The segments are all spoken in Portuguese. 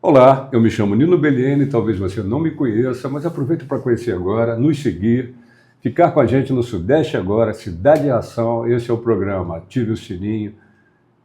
Olá, eu me chamo Nino Bellini, talvez você não me conheça, mas aproveito para conhecer agora, nos seguir, ficar com a gente no Sudeste Agora, Cidade em Ação. Esse é o programa. Ative o sininho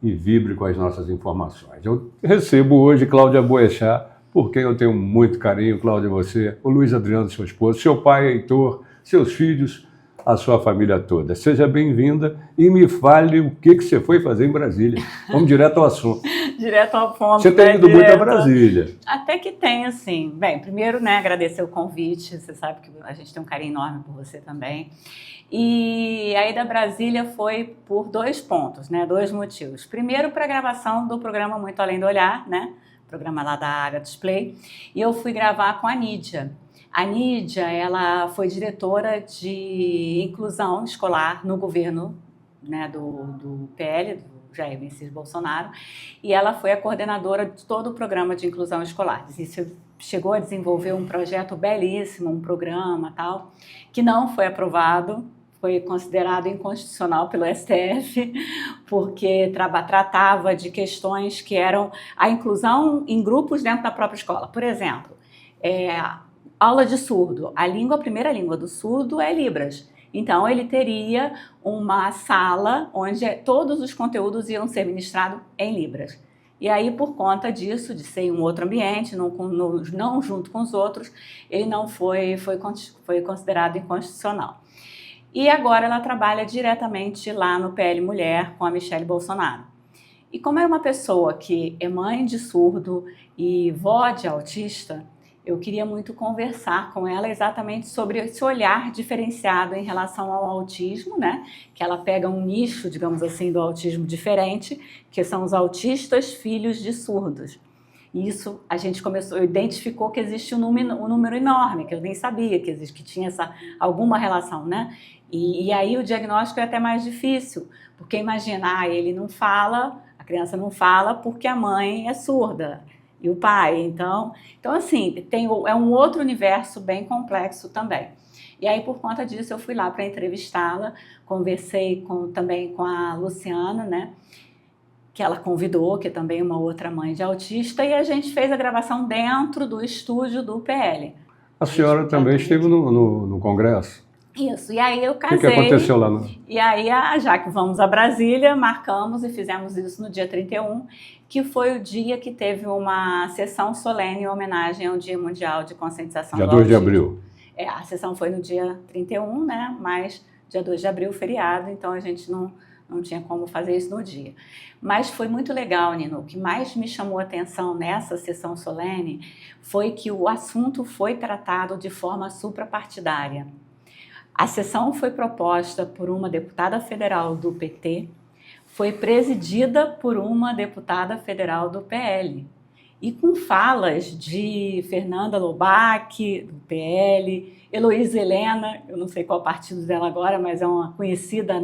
e vibre com as nossas informações. Eu recebo hoje Cláudia Boechat, por quem eu tenho muito carinho. Cláudia, você, o Luiz Adriano, seu esposo, seu pai, Heitor, seus filhos, a sua família toda. Seja bem-vinda e me fale o que você foi fazer em Brasília. Vamos direto ao assunto. Direto ao ponto. Você tem ido muito a Brasília. Até que tem, assim. Bem, primeiro, agradecer o convite. Você sabe que a gente tem um carinho enorme por você também. E a ida a Brasília foi por 2 pontos, 2 motivos. Primeiro, para a gravação do programa Muito Além do Olhar, programa lá da Área Display. E eu fui gravar com a Nídia. A Nídia, ela foi diretora de inclusão escolar no governo do PL, do Jair Messias Bolsonaro, e ela foi a coordenadora de todo o programa de inclusão escolar. Isso chegou a desenvolver um projeto belíssimo, um programa tal, que não foi aprovado, foi considerado inconstitucional pelo STF, porque tratava de questões que eram a inclusão em grupos dentro da própria escola. Por exemplo, aula de surdo. A primeira língua do surdo é Libras. Então, ele teria uma sala onde todos os conteúdos iam ser ministrados em Libras. E aí, por conta disso, de ser em um outro ambiente, não junto com os outros, ele não foi considerado inconstitucional. E agora ela trabalha diretamente lá no PL Mulher com a Michelle Bolsonaro. E como é uma pessoa que é mãe de surdo e vó de autista, eu queria muito conversar com ela exatamente sobre esse olhar diferenciado em relação ao autismo, que ela pega um nicho, digamos assim, do autismo diferente, que são os autistas filhos de surdos. E isso a gente identificou que existe um número enorme, que eu nem sabia que tinha alguma relação, E aí o diagnóstico é até mais difícil, porque imagina, ele não fala, a criança não fala porque a mãe é surda. E o pai, então assim, é um outro universo bem complexo também. E aí, por conta disso, eu fui lá para entrevistá-la, conversei também com a Luciana, que ela convidou, que é também uma outra mãe de autista, e a gente fez a gravação dentro do estúdio do PL. A senhora também esteve no Congresso? Isso, e aí eu casei. O que aconteceu lá? E aí, já que vamos a Brasília, marcamos e fizemos isso no dia 31, que foi o dia que teve uma sessão solene em homenagem ao Dia Mundial de Conscientização do Autismo. Dia 2 de abril. A sessão foi no dia 31, mas dia 2 de abril, feriado, então a gente não tinha como fazer isso no dia. Mas foi muito legal, Nino. O que mais me chamou a atenção nessa sessão solene foi que o assunto foi tratado de forma suprapartidária. A sessão foi proposta por uma deputada federal do PT, foi presidida por uma deputada federal do PL, e com falas de Fernanda Lobac, do PL, Heloísa Helena, eu não sei qual partido dela agora, mas é uma conhecida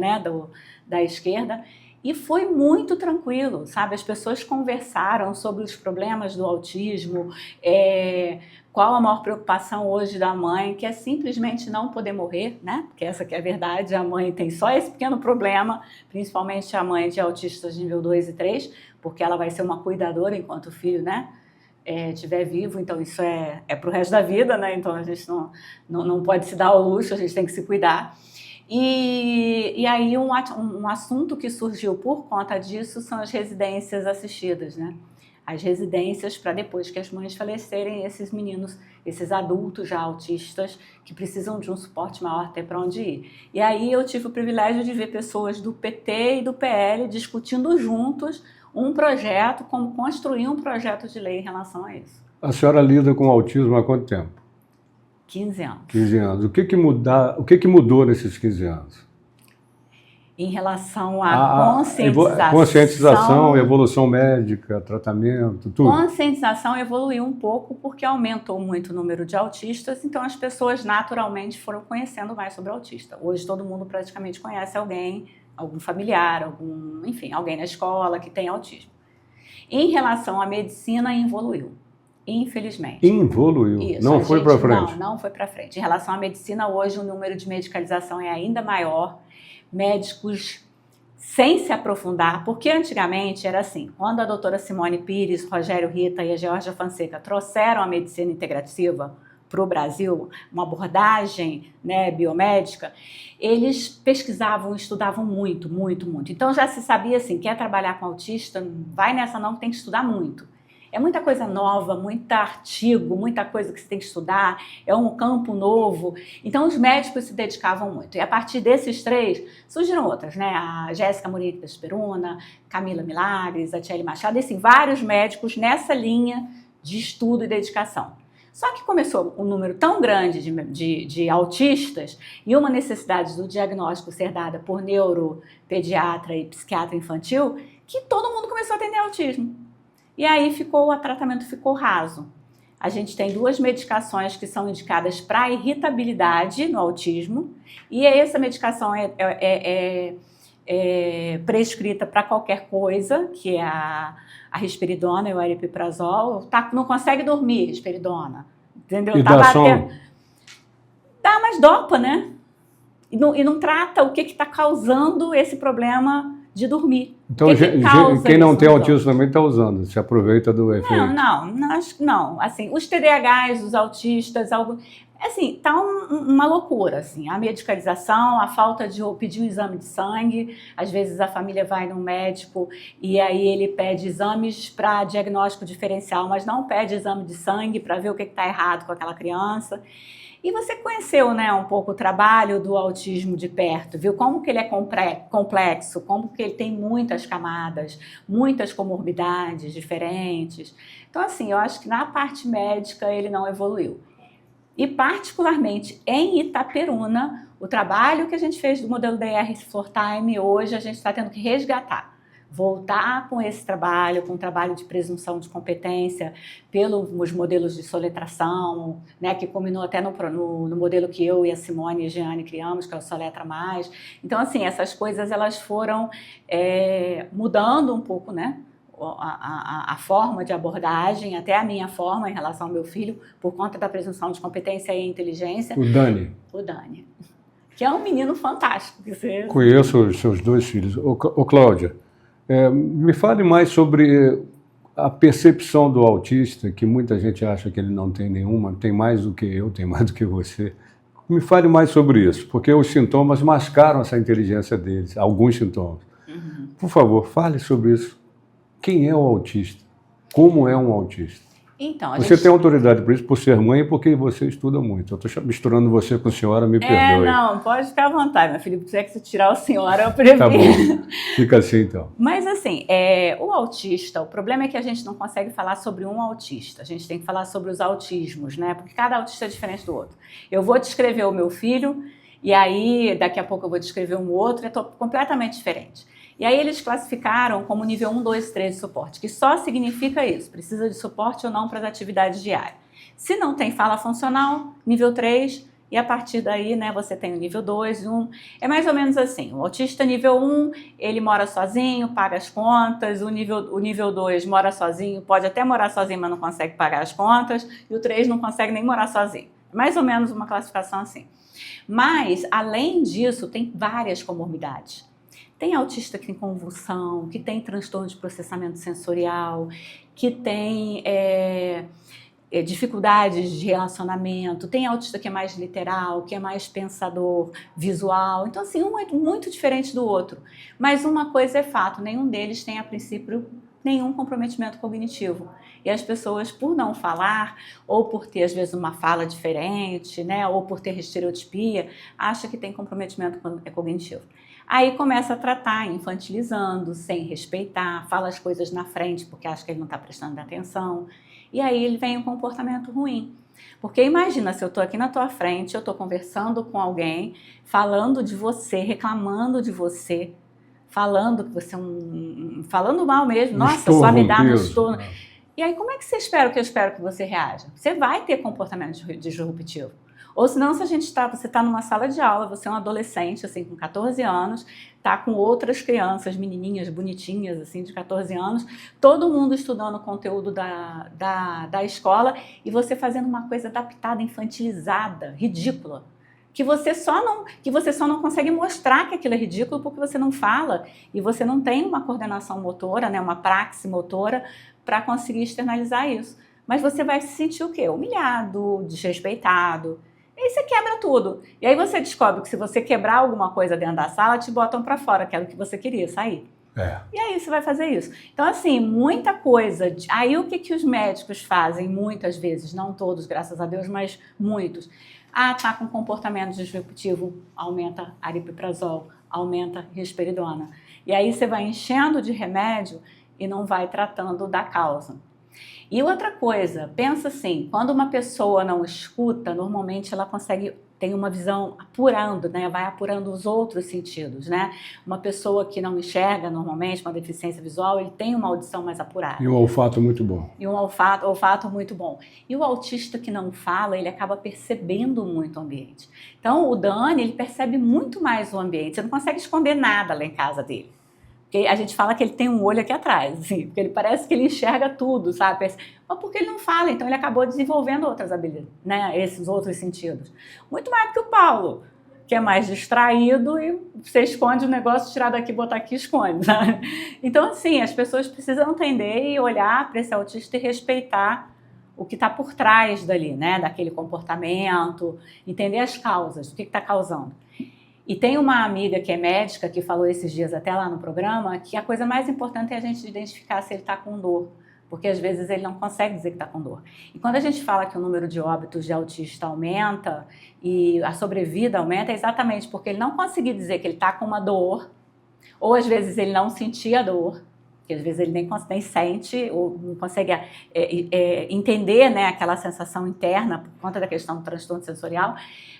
da esquerda, e foi muito tranquilo, sabe? As pessoas conversaram sobre os problemas do autismo, qual a maior preocupação hoje da mãe, que é simplesmente não poder morrer, Porque essa que é a verdade, a mãe tem só esse pequeno problema, principalmente a mãe de autistas de nível 2 e 3, porque ela vai ser uma cuidadora enquanto o filho, estiver vivo, então isso é para o resto da vida, Então a gente não pode se dar ao luxo, a gente tem que se cuidar. E aí um assunto que surgiu por conta disso são as residências assistidas, As residências para depois que as mães falecerem, esses meninos, esses adultos já autistas que precisam de um suporte maior até para onde ir. E aí eu tive o privilégio de ver pessoas do PT e do PL discutindo juntos um projeto, como construir um projeto de lei em relação a isso. A senhora lida com autismo há quanto tempo? 15 anos. 15 anos. O que mudou nesses 15 anos? Em relação à conscientização. Conscientização, evolução médica, tratamento, tudo. Conscientização evoluiu um pouco porque aumentou muito o número de autistas, então as pessoas naturalmente foram conhecendo mais sobre o autista. Hoje todo mundo praticamente conhece alguém, algum familiar, alguém na escola que tem autismo. Em relação à medicina, evoluiu. Infelizmente. Evoluiu? Isso, não foi para frente? Não foi para frente. Em relação à medicina, hoje o número de medicalização é ainda maior. Médicos sem se aprofundar, porque antigamente era assim, quando a doutora Simone Pires, Rogério Rita e a Georgia Fonseca trouxeram a medicina integrativa para o Brasil, uma abordagem, né, biomédica, eles pesquisavam, estudavam muito, muito, muito. Então já se sabia assim, quer trabalhar com autista, vai nessa não, tem que estudar muito. É muita coisa nova, muito artigo, muita coisa que você tem que estudar, é um campo novo. Então, os médicos se dedicavam muito. E a partir desses 3, surgiram outras, né? A Jéssica Murique da Esperuna, Camila Milagres, a Tchely Machado, assim, vários médicos nessa linha de estudo e dedicação. Só que começou um número tão grande de autistas e uma necessidade do diagnóstico ser dada por neuropediatra e psiquiatra infantil, que todo mundo começou a atender autismo. E aí o tratamento ficou raso. A gente tem 2 medicações que são indicadas para irritabilidade no autismo, e essa medicação é prescrita para qualquer coisa, que é a risperidona e o aripiprazol. Não consegue dormir, risperidona, entendeu? E dá sono? Dá, mas dopa, né? E não trata o que está causando esse problema de dormir. Então, quem não tem autismo também está usando, se aproveita do efeito. Não. Assim, os TDAHs, os autistas, assim, tá uma loucura, assim. A medicalização, a falta de pedir um exame de sangue. Às vezes a família vai num médico e aí ele pede exames para diagnóstico diferencial, mas não pede exame de sangue para ver o que está errado com aquela criança. E você conheceu, né, um pouco o trabalho do autismo de perto, viu como que ele é complexo, como que ele tem muitas camadas, muitas comorbidades diferentes. Então, assim, eu acho que na parte médica ele não evoluiu. E, particularmente, em Itaperuna, o trabalho que a gente fez do modelo DR Floor Time, hoje a gente está tendo que resgatar. Voltar com esse trabalho, com o trabalho de presunção de competência pelos modelos de soletração, né, que culminou até no modelo que eu e a Simone e a Jeane criamos, que é o Soletra Mais. Então, assim, essas coisas elas foram mudando um pouco, né, a forma de abordagem, até a minha forma em relação ao meu filho, por conta da presunção de competência e inteligência. O Dani. O Dani, que é um menino fantástico. Conheço os seus 2 filhos. Ô Cláudia, me fale mais sobre a percepção do autista, que muita gente acha que ele não tem nenhuma, tem mais do que eu, tem mais do que você. Me fale mais sobre isso, porque os sintomas mascaram essa inteligência deles, alguns sintomas. Uhum. Por favor, fale sobre isso. Quem é o autista? Como é um autista? Então, você tem autoridade por isso, por ser mãe e porque você estuda muito. Eu estou misturando você com senhora, me perdoe. Não, pode ficar à vontade, meu filho. Se tiver que se tirar o senhora, eu prefiro. Tá bom, fica assim então. Mas assim, o autista, o problema é que a gente não consegue falar sobre um autista. A gente tem que falar sobre os autismos, né? Porque cada autista é diferente do outro. Eu vou descrever o meu filho e aí daqui a pouco eu vou descrever um outro, é completamente diferente. E aí eles classificaram como nível 1, 2, 3 de suporte, que só significa isso, precisa de suporte ou não para as atividades diárias. Se não tem fala funcional, nível 3, e a partir daí, né, você tem o nível 2, 1. É mais ou menos assim, o autista nível 1, ele mora sozinho, paga as contas, o nível 2 mora sozinho, pode até morar sozinho, mas não consegue pagar as contas, e o 3 não consegue nem morar sozinho. Mais ou menos uma classificação assim. Mas, além disso, tem várias comorbidades. Tem autista que tem convulsão, que tem transtorno de processamento sensorial, que tem dificuldades de relacionamento, tem autista que é mais literal, que é mais pensador, visual. Então, assim, um é muito diferente do outro. Mas uma coisa é fato, nenhum deles tem, a princípio, nenhum comprometimento cognitivo. E as pessoas, por não falar, ou por ter, às vezes, uma fala diferente, né, ou por ter estereotipia, acham que tem comprometimento cognitivo. Aí começa a tratar infantilizando, sem respeitar, fala as coisas na frente porque acha que ele não está prestando atenção. E aí ele vem um comportamento ruim. Porque imagina, se eu estou aqui na tua frente, eu estou conversando com alguém, falando de você, reclamando de você, falando que você é falando mal mesmo, nossa, só me dá no estorno. E aí como é que você espera que eu espero que você reaja? Você vai ter comportamento disruptivo. Ou senão, se você está numa sala de aula, você é um adolescente, assim, com 14 anos, está com outras crianças, menininhas bonitinhas, assim, de 14 anos, todo mundo estudando o conteúdo da escola e você fazendo uma coisa adaptada, infantilizada, ridícula, que você só não consegue mostrar que aquilo é ridículo porque você não fala e você não tem uma coordenação motora, né, uma praxe motora para conseguir externalizar isso. Mas você vai se sentir o quê? Humilhado, desrespeitado. E aí você quebra tudo. E aí você descobre que se você quebrar alguma coisa dentro da sala, te botam para fora, que era o que você queria, sair. E aí você vai fazer isso. Então, assim, muita coisa. Aí o que os médicos fazem muitas vezes, não todos, graças a Deus, mas muitos. Tá com comportamento disruptivo, aumenta aripiprazol, aumenta risperidona. E aí você vai enchendo de remédio e não vai tratando da causa. E outra coisa, pensa assim, quando uma pessoa não escuta, normalmente ela tem uma visão apurando, né? Vai apurando os outros sentidos, né? Uma pessoa que não enxerga normalmente, uma deficiência visual, ele tem uma audição mais apurada. E um olfato muito bom. E um olfato muito bom. E o autista que não fala, ele acaba percebendo muito o ambiente. Então, o Dani, ele percebe muito mais o ambiente. Você não consegue esconder nada lá em casa dele. Porque a gente fala que ele tem um olho aqui atrás, assim, porque ele parece que ele enxerga tudo, sabe? Mas porque ele não fala, então ele acabou desenvolvendo outras habilidades, né? Esses outros sentidos. Muito mais do que o Paulo, que é mais distraído e você esconde o negócio, tirar daqui, botar aqui, esconde, sabe? Então, assim, as pessoas precisam entender e olhar para esse autista e respeitar o que está por trás dali, né? Daquele comportamento, entender as causas, o que está causando. E tem uma amiga que é médica que falou esses dias até lá no programa que a coisa mais importante é a gente identificar se ele está com dor, porque às vezes ele não consegue dizer que está com dor. E quando a gente fala que o número de óbitos de autista aumenta e a sobrevida aumenta, é exatamente porque ele não conseguiu dizer que ele está com uma dor, ou às vezes ele não sentia dor, que às vezes ele nem sente ou não consegue entender, né, aquela sensação interna por conta da questão do transtorno sensorial,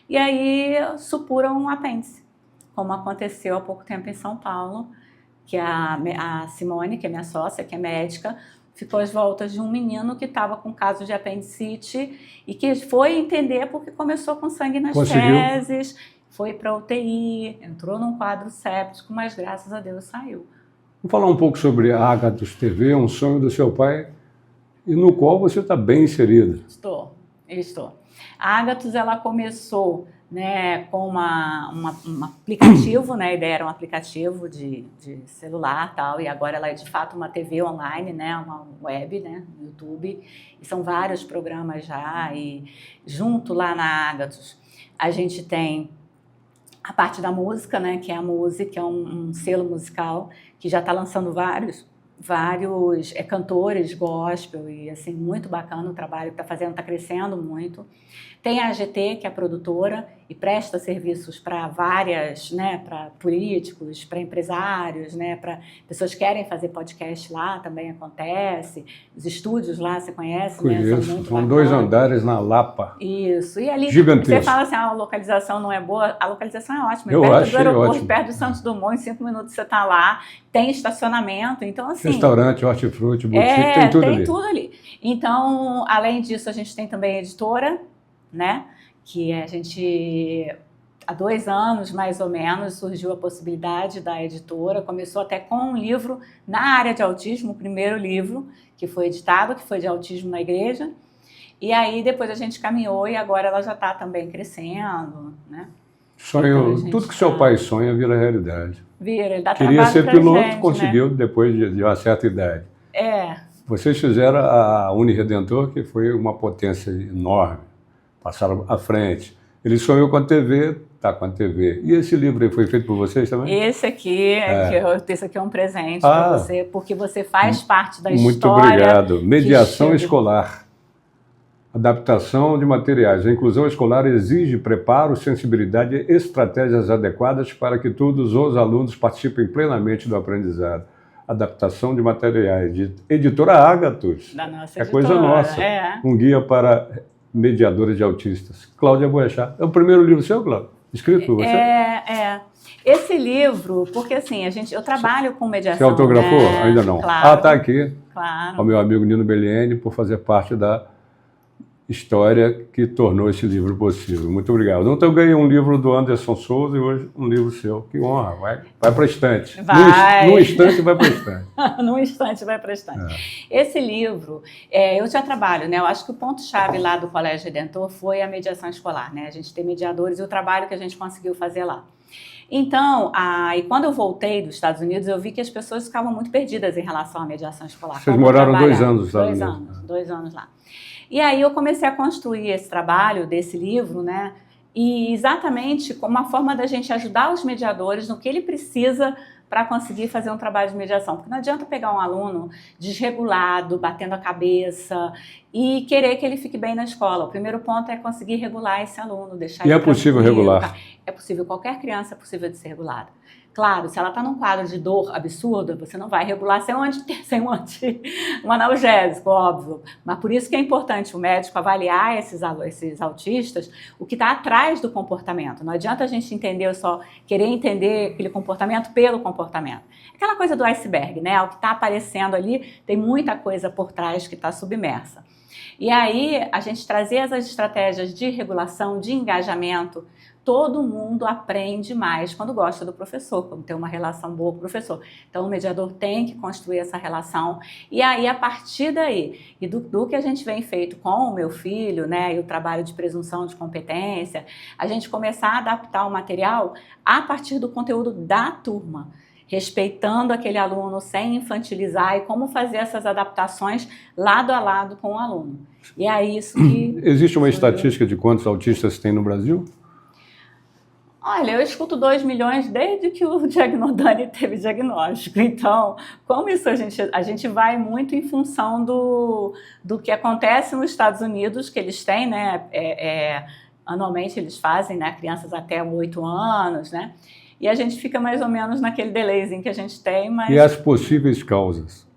e aí supuram um apêndice, como aconteceu há pouco tempo em São Paulo, que a Simone, que é minha sócia, que é médica, ficou às voltas de um menino que estava com caso de apendicite e que foi entender porque começou com sangue nas fezes, foi para UTI, entrou num quadro séptico, mas graças a Deus saiu. Vamos falar um pouco sobre a Ágatos TV, um sonho do seu pai, e no qual você está bem inserida. Estou. A Ágatos, ela começou, né, com um aplicativo, né, a ideia era um aplicativo de celular tal, e agora ela é de fato uma TV online, né, uma web, né, no YouTube, e são vários programas já, e junto lá na Ágatos a gente tem a parte da música, né, que é a música, é um selo musical que já está lançando vários cantores gospel e assim, muito bacana o trabalho que está fazendo, está crescendo muito. Tem a AGT, que é a produtora e presta serviços para várias, né, para políticos, para empresários, né, para pessoas que querem fazer podcast lá, também acontece. Os estúdios lá, você conhece? Conheço, né? são 2 andares na Lapa. Isso, e ali gigantesco. Você fala assim, a localização não é boa, a localização é ótima, Eu perto do aeroporto, ótimo. perto do Santos Dumont, em 5 minutos você está lá, tem estacionamento, então assim... Restaurante, hortifruti, boutique, tem tudo ali. Tem tudo ali. Então, além disso, a gente tem também a editora, né, que a gente... Há 2 anos, mais ou menos, surgiu a possibilidade da editora, começou até com um livro na área de autismo, o primeiro livro que foi editado, que foi de autismo na igreja, e aí depois a gente caminhou e agora ela já está também crescendo, né? Sonho, então, tudo que seu pai sonha vira realidade. Ele dá Queria trabalho ser pra piloto, gente, conseguiu né? depois de uma certa idade. Vocês fizeram a Uniredentor, que foi uma potência enorme, passaram à frente. Ele sonhou com a TV, está com a TV. E esse livro aí foi feito por vocês também? Esse aqui é um presente para você, porque você faz parte da história. Muito obrigado. Mediação escolar. Adaptação de materiais. A inclusão escolar exige preparo, sensibilidade e estratégias adequadas para que todos os alunos participem plenamente do aprendizado. Adaptação de materiais. De Editora Ágatos. Da nossa é editora, coisa nossa. Um guia para mediadores de autistas. Cláudia Boechat. É o primeiro livro seu, Cláudia? Escrito por você? Esse livro, porque assim, eu trabalho com mediação. Você autografou? Né? Ainda não. Claro. Está aqui. Claro. Ao meu amigo Nino Belliene, por fazer parte história que tornou esse livro possível. Muito obrigado. Ontem eu ganhei um livro do Anderson Souza e hoje um livro seu. Que honra. Vai para a estante. Vai. Num instante vai para a estante. Num instante vai para a estante. Esse livro, eu já trabalho, né? Eu acho que o ponto-chave lá do Colégio Redentor foi a mediação escolar, né? A gente ter mediadores e o trabalho que a gente conseguiu fazer lá. Então, e quando eu voltei dos Estados Unidos, eu vi que as pessoas ficavam muito perdidas em relação à mediação escolar. Vocês moraram 2 anos nos Estados Unidos? 2 anos lá. E aí eu comecei a construir esse trabalho desse livro, né? E exatamente como uma forma da gente ajudar os mediadores no que ele precisa para conseguir fazer um trabalho de mediação. Porque não adianta pegar um aluno desregulado, batendo a cabeça e querer que ele fique bem na escola. O primeiro ponto é conseguir regular esse aluno, deixar ele E é possível regular? É possível, qualquer criança é possível de ser regulada. Claro, se ela está num quadro de dor absurda, você não vai regular sem um analgésico, óbvio. Mas por isso que é importante o médico avaliar esses autistas, o que está atrás do comportamento. Não adianta a gente querer entender aquele comportamento pelo comportamento. Aquela coisa do iceberg, né? O que está aparecendo ali, tem muita coisa por trás que está submersa. E aí, a gente trazer essas estratégias de regulação, de engajamento. Todo mundo aprende mais quando gosta do professor, quando tem uma relação boa com o professor. Então, o mediador tem que construir essa relação. E aí, a partir daí, e do que a gente vem feito com o meu filho, né, e o trabalho de presunção de competência, a gente começar a adaptar o material a partir do conteúdo da turma, respeitando aquele aluno sem infantilizar e como fazer essas adaptações lado a lado com o aluno. E é isso que... Existe uma estatística de quantos autistas tem no Brasil? Olha, eu escuto 2 milhões desde que o Dani teve diagnóstico. Então, como isso a gente vai muito em função do que acontece nos Estados Unidos, que eles têm, né? Anualmente eles fazem, né? Crianças até 8 anos, né? E a gente fica mais ou menos naquele delayzinho que a gente tem, mas... E as possíveis causas?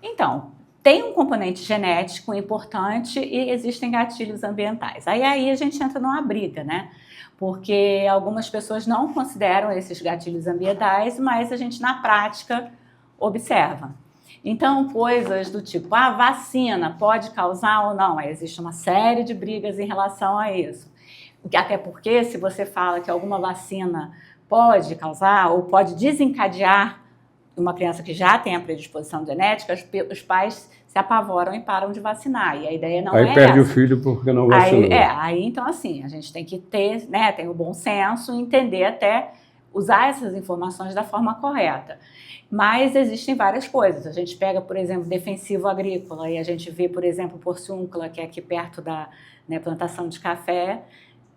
Então, tem um componente genético importante e existem gatilhos ambientais. Aí a gente entra numa briga, né? Porque algumas pessoas não consideram esses gatilhos ambientais, mas a gente, na prática, observa. Então, coisas do tipo, a vacina pode causar ou não? Aí existe uma série de brigas em relação a isso. Até porque, se você fala que alguma vacina pode causar ou pode desencadear uma criança que já tem a predisposição genética, os pais se apavoram e param de vacinar. E a ideia não é essa. Aí perde o filho porque não vacinou. Aí então assim, a gente tem que ter, né, tem o bom senso, entender até usar essas informações da forma correta. Mas existem várias coisas. A gente pega, por exemplo, defensivo agrícola e a gente vê, por exemplo, porciúncula, que é aqui perto da, né, plantação de café,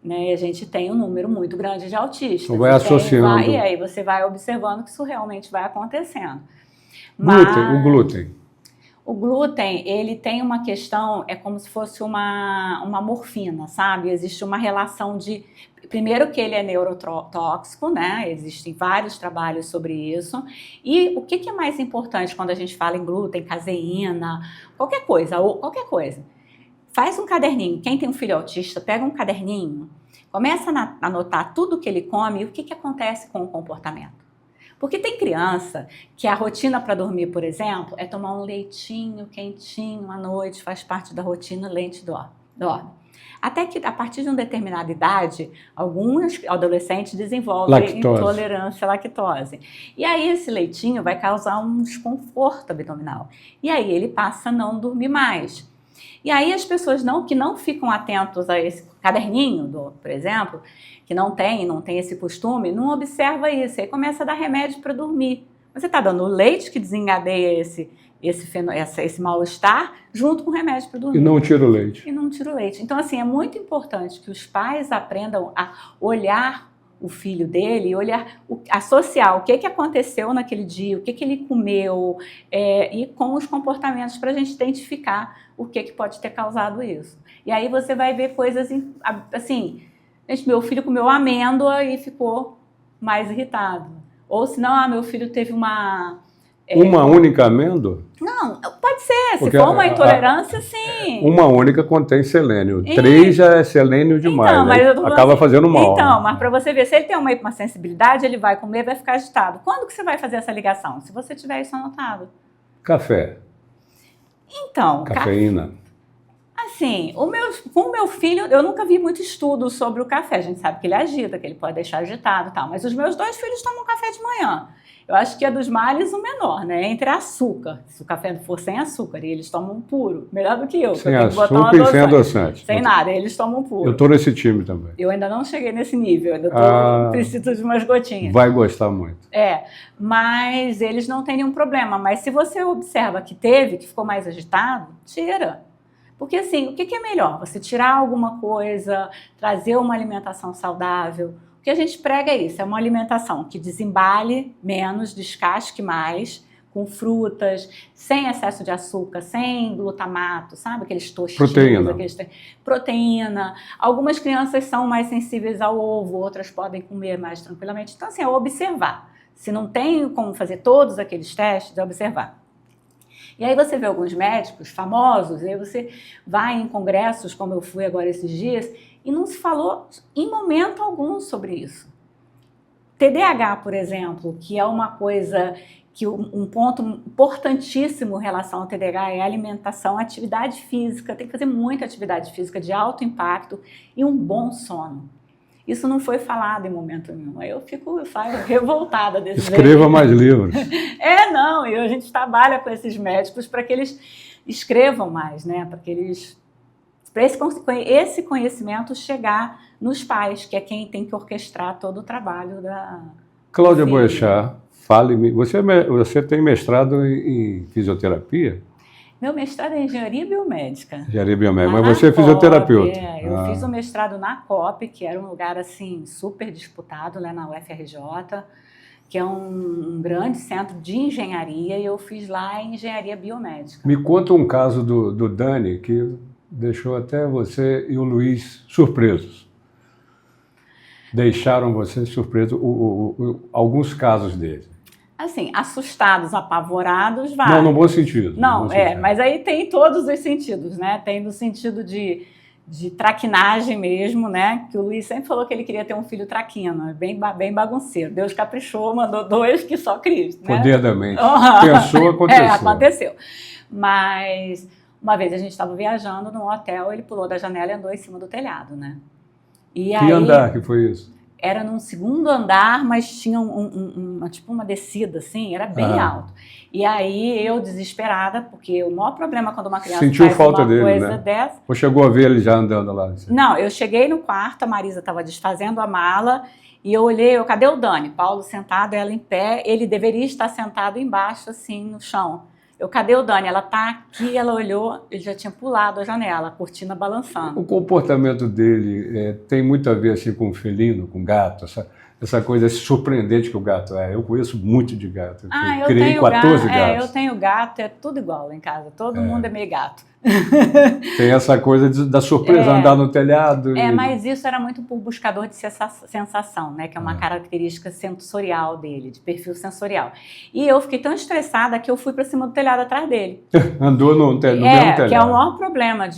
né, e a gente tem um número muito grande de autistas. Então vai associando. E aí você vai observando que isso realmente vai acontecendo. O glúten. O glúten, ele tem uma questão, é como se fosse uma morfina, sabe? Existe uma relação de... Primeiro que ele é neurotóxico, né? Existem vários trabalhos sobre isso. E o que é mais importante quando a gente fala em glúten, caseína, qualquer coisa. Faz um caderninho. Quem tem um filho autista, pega um caderninho, começa a anotar tudo que ele come e o que acontece com o comportamento. Porque tem criança que a rotina para dormir, por exemplo, é tomar um leitinho quentinho à noite, faz parte da rotina, leite dorme. Até que, a partir de uma determinada idade, alguns adolescentes desenvolvem intolerância à lactose. E aí esse leitinho vai causar um desconforto abdominal. E aí ele passa a não dormir mais. E aí as pessoas que não ficam atentos a esse caderninho, por exemplo, que não tem esse costume, não observa isso. Aí começa a dar remédio para dormir. Você está dando o leite que desengadeia esse mal-estar junto com o remédio para dormir. E não tira o leite. Então, assim, é muito importante que os pais aprendam a olhar o filho dele, associar o que aconteceu naquele dia, o que ele comeu, e com os comportamentos para a gente identificar o que pode ter causado isso. E aí você vai ver coisas assim, gente, meu filho comeu amêndoa e ficou mais irritado. Ou se não, meu filho teve uma única amêndoa? Não, pode ser. Se for uma intolerância, sim. Uma única contém selênio. 3 já é selênio demais. Então, mas acaba fazendo mal. Então, mas para você ver, se ele tem uma sensibilidade, ele vai comer, vai ficar agitado. Quando que você vai fazer essa ligação? Se você tiver isso anotado. Café. Então. Cafeína. Assim, com o meu filho, eu nunca vi muito estudo sobre o café. A gente sabe que ele agita, que ele pode deixar agitado e tal. Mas os meus 2 filhos tomam café de manhã. Eu acho que é dos males o menor, né? Entre açúcar. Se o café for sem açúcar e eles tomam puro, melhor do que eu. Sem eu tenho que botar açúcar e sem adoçante. Sem nada, eles tomam puro. Eu estou nesse time também. Eu ainda não cheguei nesse nível, ainda preciso de umas gotinhas. Vai gostar muito. Mas eles não têm nenhum problema. Mas se você observa que que ficou mais agitado, tira. Porque assim, o que é melhor? Você tirar alguma coisa, trazer uma alimentação saudável. O que a gente prega é isso, é uma alimentação que desembale menos, descasque mais, com frutas, sem excesso de açúcar, sem glutamato, sabe? Aqueles tostinhos. Proteína. Algumas crianças são mais sensíveis ao ovo, outras podem comer mais tranquilamente. Então, assim, é observar. Se não tem como fazer todos aqueles testes, é observar. E aí você vê alguns médicos famosos, e aí você vai em congressos, como eu fui agora esses dias, e não se falou em momento algum sobre isso. TDAH, por exemplo, que é uma coisa, que um ponto importantíssimo em relação ao TDAH é a alimentação, a atividade física, tem que fazer muita atividade física de alto impacto e um bom sono. Isso não foi falado em momento nenhum. Aí eu saio revoltada desse jeito. Escreva mais livros. Não, e a gente trabalha com esses médicos para que eles escrevam mais, né? Para esse conhecimento chegar nos pais, que é quem tem que orquestrar todo o trabalho da... Cláudia Boechat, fale-me. Você tem mestrado em fisioterapia? Meu mestrado é em engenharia biomédica. Engenharia biomédica, mas você é fisioterapeuta. Eu fiz o mestrado na COP, que era um lugar assim super disputado lá na UFRJ, que é um grande centro de engenharia, e eu fiz lá em engenharia biomédica. Me conta um caso do Dani que deixou até você e o Luiz surpresos. Deixaram você surpreso alguns casos dele. Assim, assustados, apavorados, vai. Não, no bom sentido. Não, mas aí tem todos os sentidos, né? Tem no sentido de traquinagem mesmo, né? Que o Luiz sempre falou que ele queria ter um filho traquino, bem bagunceiro. Deus caprichou, mandou 2 que só Cristo, né? Poder da mente. Pensou, aconteceu. Aconteceu. Mas uma vez a gente estava viajando num hotel, ele pulou da janela e andou em cima do telhado, né? E que andar que foi isso? Era num 2º andar, mas tinha tipo uma descida, assim, era bem alto. E aí eu, desesperada, porque o maior problema quando uma criança sentiu faz falta uma dele, coisa né? dessa... Ou chegou a ver ele já andando lá? Assim? Não, eu cheguei no quarto, a Marisa estava desfazendo a mala, e eu olhei, cadê o Dani? Paulo sentado, ela em pé, ele deveria estar sentado embaixo, assim, no chão. Cadê o Dani? Ela tá aqui, ela olhou, ele já tinha pulado a janela, a cortina balançando. O comportamento dele tem muito a ver assim, com o felino, com o gato, essa coisa surpreendente que o gato é. Eu conheço muito de gato. Eu criei tenho 14 gatos. Eu tenho gato, é tudo igual lá em casa, todo mundo é meio gato. Tem essa coisa da surpresa, andar no telhado. Mas isso era muito por buscador de sensação, né? Que é uma característica sensorial dele, de perfil sensorial. E eu fiquei tão estressada que eu fui para cima do telhado atrás dele. Andou no mesmo telhado. Que é o maior problema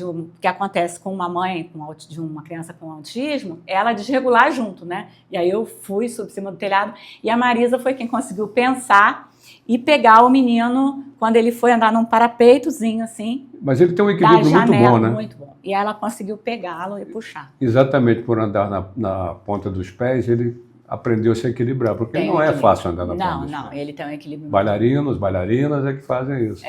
que acontece com uma mãe de uma criança com autismo, é ela desregular junto, né? E aí eu fui sobre cima do telhado e a Marisa foi quem conseguiu pensar e pegar o menino quando ele foi andar num parapeitozinho assim. Mas ele tem um equilíbrio muito bom, né? Muito bom. E ela conseguiu pegá-lo e puxar. Exatamente por andar na ponta dos pés, ele aprendeu a se equilibrar, porque não é fácil andar na ponta dos pés. Não, ele tem um equilíbrio. Bailarinas é que fazem isso.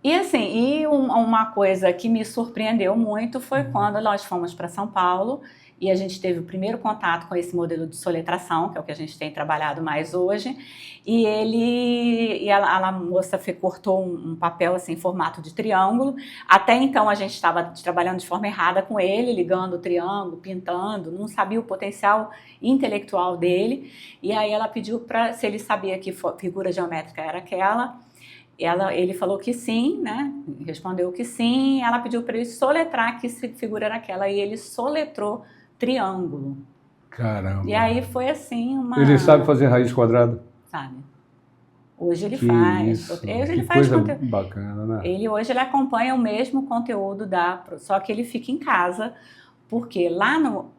E assim, uma coisa que me surpreendeu muito foi quando nós fomos para São Paulo e a gente teve o primeiro contato com esse modelo de soletração, que é o que a gente tem trabalhado mais hoje, e a moça cortou um papel assim, em formato de triângulo. Até então a gente estava trabalhando de forma errada com ele, ligando o triângulo, pintando, não sabia o potencial intelectual dele, e aí ela pediu se ele sabia que figura geométrica era aquela. Ele falou que sim, né? Respondeu que sim. Ela pediu para ele soletrar que figura era aquela e ele soletrou triângulo. Caramba. E aí foi assim uma... Ele sabe fazer raiz quadrada? Sabe. Hoje ele faz. Isso. Hoje ele faz coisa conteúdo bacana, né? Hoje ele acompanha o mesmo conteúdo só que ele fica em casa, porque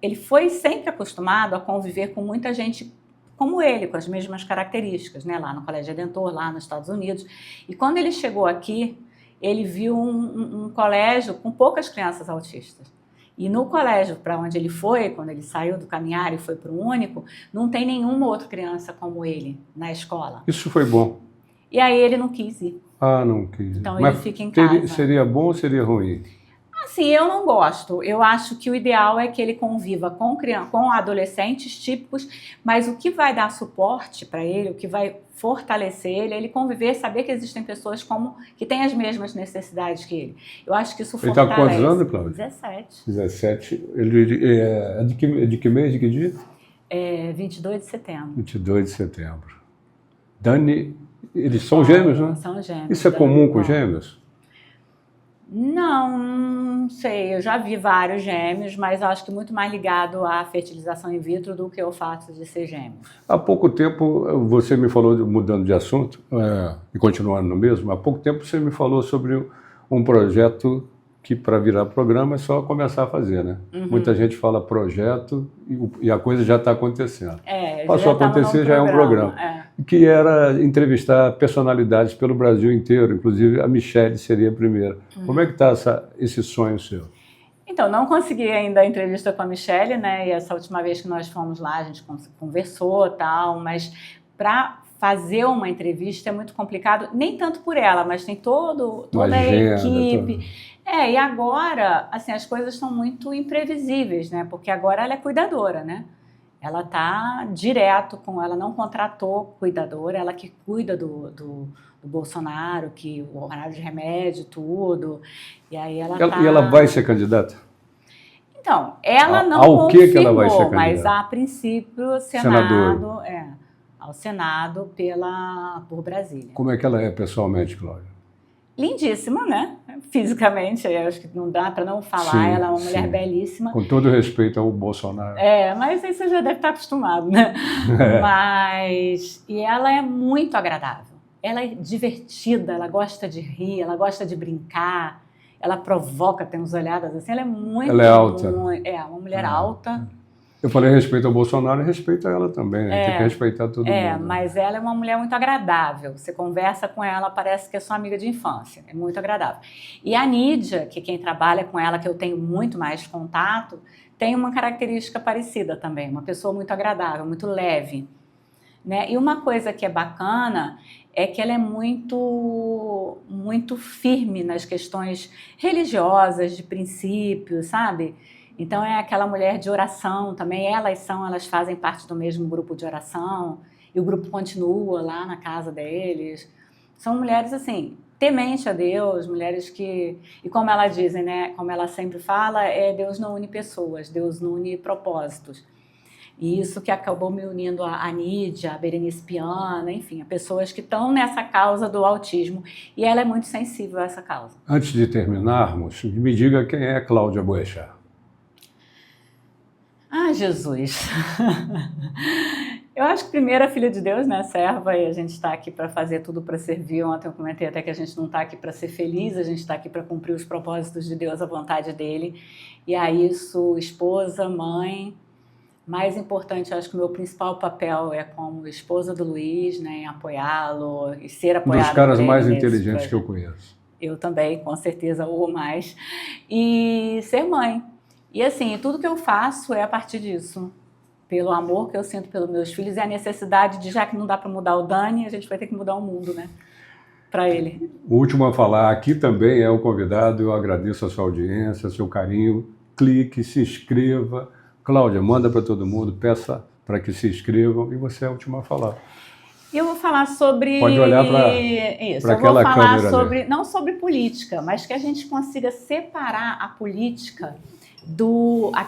ele foi sempre acostumado a conviver com muita gente como ele, com as mesmas características, né? Lá no Colégio Redentor, lá nos Estados Unidos. E quando ele chegou aqui, ele viu um colégio com poucas crianças autistas. E no colégio para onde ele foi, quando ele saiu do caminhar e foi para o único, não tem nenhuma outra criança como ele na escola. Isso foi bom. E aí ele não quis ir. Ah, não quis. Então Mas ele fica em casa. Seria bom ou seria ruim? Assim, eu não gosto. Eu acho que o ideal é que ele conviva com adolescentes típicos, mas o que vai dar suporte para ele, o que vai fortalecer ele, é ele conviver, saber que existem pessoas que têm as mesmas necessidades que ele. Eu acho que isso Ele fortalece. está com quantos anos, Cláudio? 17. 17. Ele é de que mês, de que dia? 22 de setembro. 22 de setembro. Dani, eles são gêmeos, né? São gêmeos. Isso é comum com gêmeos? Não sei, eu já vi vários gêmeos, mas acho que muito mais ligado à fertilização in vitro do que ao fato de ser gêmeo. Há pouco tempo, você me falou, mudando de assunto, e continuando no mesmo, há pouco tempo você me falou sobre um projeto que para virar programa é só começar a fazer, né? Uhum. Muita gente fala projeto e a coisa já está acontecendo. Passou a já acontecer, já é um programa. Que era entrevistar personalidades pelo Brasil inteiro, inclusive a Michelle seria a primeira. Como é que está esse sonho seu? Então, não consegui ainda a entrevista com a Michelle, né? E essa última vez que nós fomos lá, a gente conversou e tal, mas para fazer uma entrevista é muito complicado, nem tanto por ela, mas tem toda a equipe. E agora, assim, as coisas estão muito imprevisíveis, né? Porque agora ela é cuidadora, né? Ela está direto ela não contratou cuidadora, ela que cuida do Bolsonaro, que o horário de remédio, tudo. E aí E ela vai ser candidata? Então, ela não confirmou, que ela vai ser candidata? Mas a princípio o Senado, ao Senado por Brasília. Como é que ela é pessoalmente, Cláudia? Lindíssima, né? Fisicamente, eu acho que não dá para não falar. Sim, ela é uma mulher belíssima. Com todo respeito ao Bolsonaro. Mas aí você já deve estar acostumado, né? E ela é muito agradável. Ela é divertida, ela gosta de rir, ela gosta de brincar, ela provoca, tem uns olhadas assim. Ela é muito... Ela é alta. Uma mulher alta. Eu falei respeito ao Bolsonaro e respeito a ela também, né? Tem que respeitar todo mundo. Mas ela é uma mulher muito agradável. Você conversa com ela, parece que é sua amiga de infância. É muito agradável. E a Nídia, que quem trabalha com ela, que eu tenho muito mais contato, tem uma característica parecida também. Uma pessoa muito agradável, muito leve. Né? E uma coisa que é bacana é que ela é muito, muito firme nas questões religiosas, de princípios, sabe? Então é aquela mulher de oração também, elas fazem parte do mesmo grupo de oração, e o grupo continua lá na casa deles. São mulheres, assim, temente a Deus, mulheres que... E como elas dizem, né, como ela sempre fala, Deus não une pessoas, Deus não une propósitos. E isso que acabou me unindo a Nídia, a Berenice Piana, enfim, a pessoas que estão nessa causa do autismo. E ela é muito sensível a essa causa. Antes de terminarmos, me diga quem é Cláudia Boechat. Jesus! Eu acho que primeiro a filha de Deus, né, serva, e a gente está aqui para fazer tudo para servir. Ontem eu comentei até que a gente não está aqui para ser feliz, a gente está aqui para cumprir os propósitos de Deus, a vontade dele. E a isso, esposa, mãe. Mais importante, eu acho que o meu principal papel é como esposa do Luiz, né, em apoiá-lo e ser apoiado. Um dos caras mais inteligentes que eu conheço. Eu também, com certeza, ou mais. E ser mãe. E assim, tudo que eu faço é a partir disso. Pelo amor que eu sinto pelos meus filhos e a necessidade de, já que não dá para mudar o Dani, a gente vai ter que mudar o mundo, né? Para ele. O último a falar aqui também é o convidado. Eu agradeço a sua audiência, seu carinho. Clique, se inscreva. Cláudia, manda para todo mundo, peça para que se inscrevam e você é a última a falar. E eu vou falar sobre... Pode olhar para aquela câmera. Eu vou falar sobre, não sobre política, mas que a gente consiga separar a política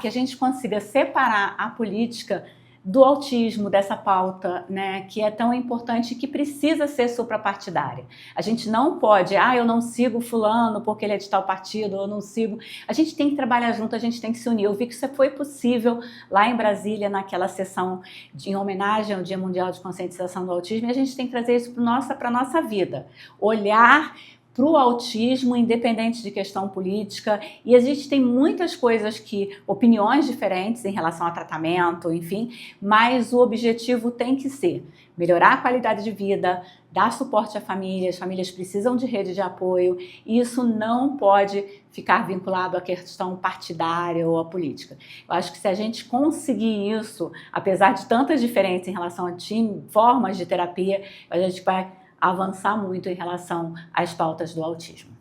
que a gente consiga separar a política do autismo, dessa pauta, né, que é tão importante e que precisa ser suprapartidária. A gente não pode, eu não sigo fulano porque ele é de tal partido, eu não sigo... A gente tem que trabalhar junto, a gente tem que se unir. Eu vi que isso foi possível lá em Brasília, naquela sessão em homenagem ao Dia Mundial de Conscientização do Autismo, e a gente tem que trazer isso para a nossa vida. Olhar para o autismo, independente de questão política, e existem muitas coisas opiniões diferentes em relação a tratamento, enfim, mas o objetivo tem que ser melhorar a qualidade de vida, dar suporte à família, as famílias precisam de rede de apoio, e isso não pode ficar vinculado à questão partidária ou à política. Eu acho que se a gente conseguir isso, apesar de tantas diferenças em relação a formas de terapia, a gente vai avançar muito em relação às pautas do autismo.